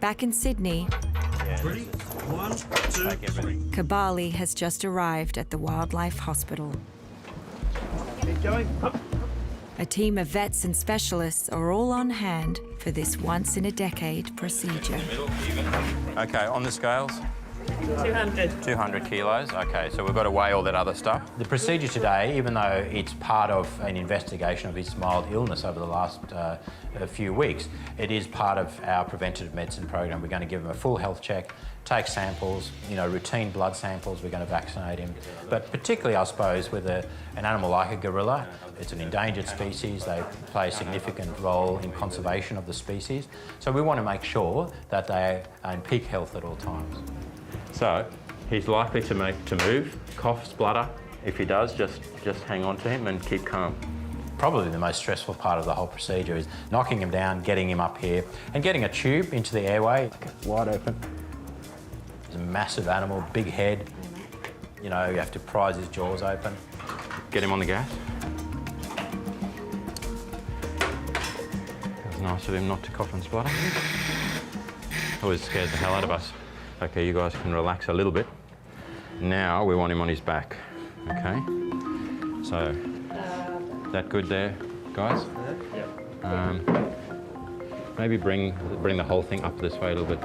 Back in Sydney, Ready? 1, 2, 3. Kabali has just arrived at the Wildlife Hospital. Keep going. Up. A team of vets and specialists are all on hand for this once-in-a-decade procedure. Okay, on the scales? 200. 200 kilos, okay, so we've got to weigh all that other stuff. The procedure today, even though it's part of an investigation of his mild illness over the last few weeks, it is part of our preventative medicine program. We're going to give him a full health check, take samples, routine blood samples, we're going to vaccinate him. But particularly, I suppose, with an animal like a gorilla, it's an endangered species, they play a significant role in conservation of the species. So we want to make sure that they are in peak health at all times. So he's likely to move, cough, splutter. If he does, just hang on to him and keep calm. Probably the most stressful part of the whole procedure is knocking him down, getting him up here, and getting a tube into the airway, wide open. He's a massive animal, big head. You have to prise his jaws open. Get him on the gas. It was nice of him not to cough and splutter. Always scares the hell out of us. Okay, you guys can relax a little bit. Now we want him on his back, okay? So, is that good there, guys? Maybe bring the whole thing up this way a little bit.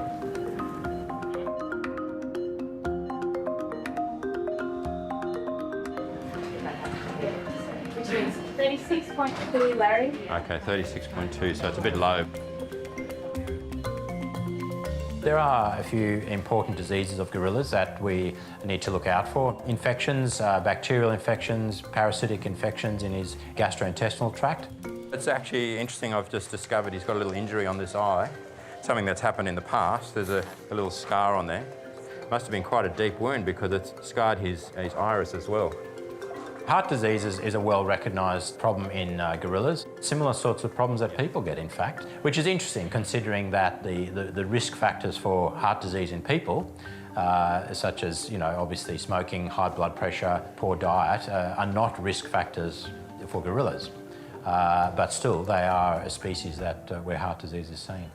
Which means 36.2, Larry. Okay, 36.2, so it's a bit low. There are a few important diseases of gorillas that we need to look out for. Infections, bacterial infections, parasitic infections in his gastrointestinal tract. It's actually interesting, I've just discovered he's got a little injury on this eye, something that's happened in the past. There's a little scar on there. Must have been quite a deep wound because it's scarred his iris as well. Heart disease is a well-recognised problem in gorillas. Similar sorts of problems that people get, in fact, which is interesting considering that the risk factors for heart disease in people, such as, obviously smoking, high blood pressure, poor diet, are not risk factors for gorillas. But still, they are a species where heart disease is seen.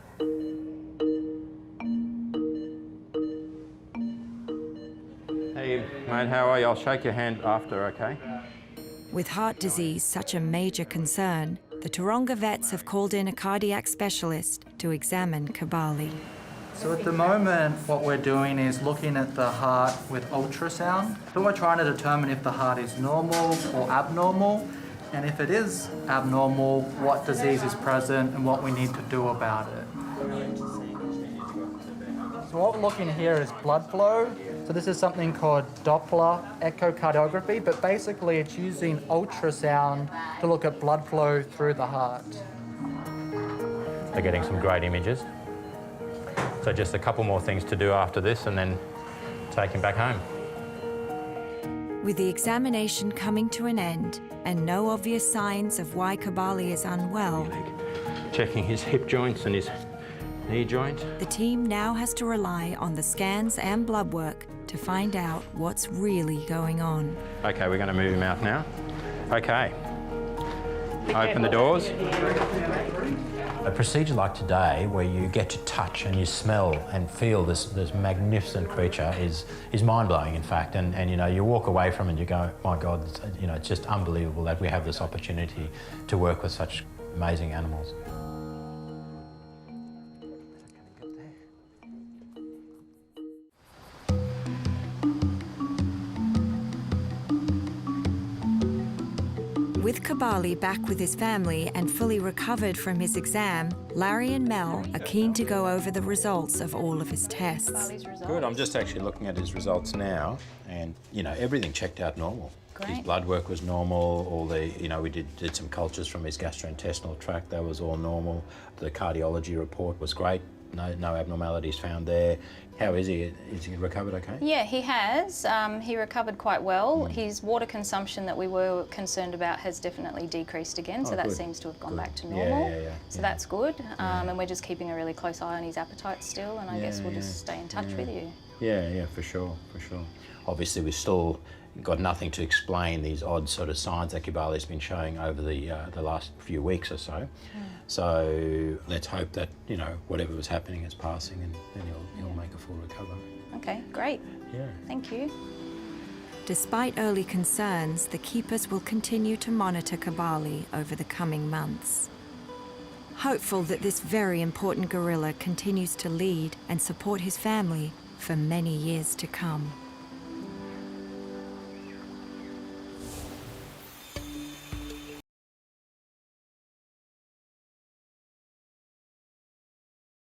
Hey, mate, how are you? I'll shake your hand after, okay? With heart disease such a major concern, the Taronga vets have called in a cardiac specialist to examine Kabali. So at the moment, what we're doing is looking at the heart with ultrasound. So we're trying to determine if the heart is normal or abnormal, and if it is abnormal, what disease is present and what we need to do about it. So what we're looking here is blood flow. So this is something called Doppler echocardiography, but basically it's using ultrasound to look at blood flow through the heart. They're getting some great images. So just a couple more things to do after this and then take him back home. With the examination coming to an end and no obvious signs of why Kabali is unwell, checking his hip joints and his knee joint. The team now has to rely on the scans and blood work to find out what's really going on. Okay, we're going to move him out now. Okay. Open the doors. A procedure like today, where you get to touch and you smell and feel this magnificent creature, is mind-blowing, in fact. And you walk away from it and you go, my God, it's just unbelievable that we have this opportunity to work with such amazing animals. With Kabali back with his family and fully recovered from his exam, Larry and Mel are keen to go over the results of all of his tests. Good, I'm just actually looking at his results now, and everything checked out normal. Great. His blood work was normal, all the, we did some cultures from his gastrointestinal tract, that was all normal. The cardiology report was great, no abnormalities found there. How is he? Is he recovered okay? Yeah, he has. He recovered quite well. His water consumption that we were concerned about has definitely decreased again, so that seems to have gone back to normal. So that's good. And we're just keeping a really close eye on his appetite still, and I guess we'll just stay in touch with you. Yeah, for sure. Obviously, we're still, got nothing to explain these odd sort of signs that Kibali's been showing over the last few weeks or so. So let's hope that, you know, whatever was happening is passing and he'll make a full recovery. Okay, great. Yeah. Thank you. Despite early concerns, the keepers will continue to monitor Kibali over the coming months. Hopeful that this very important gorilla continues to lead and support his family for many years to come.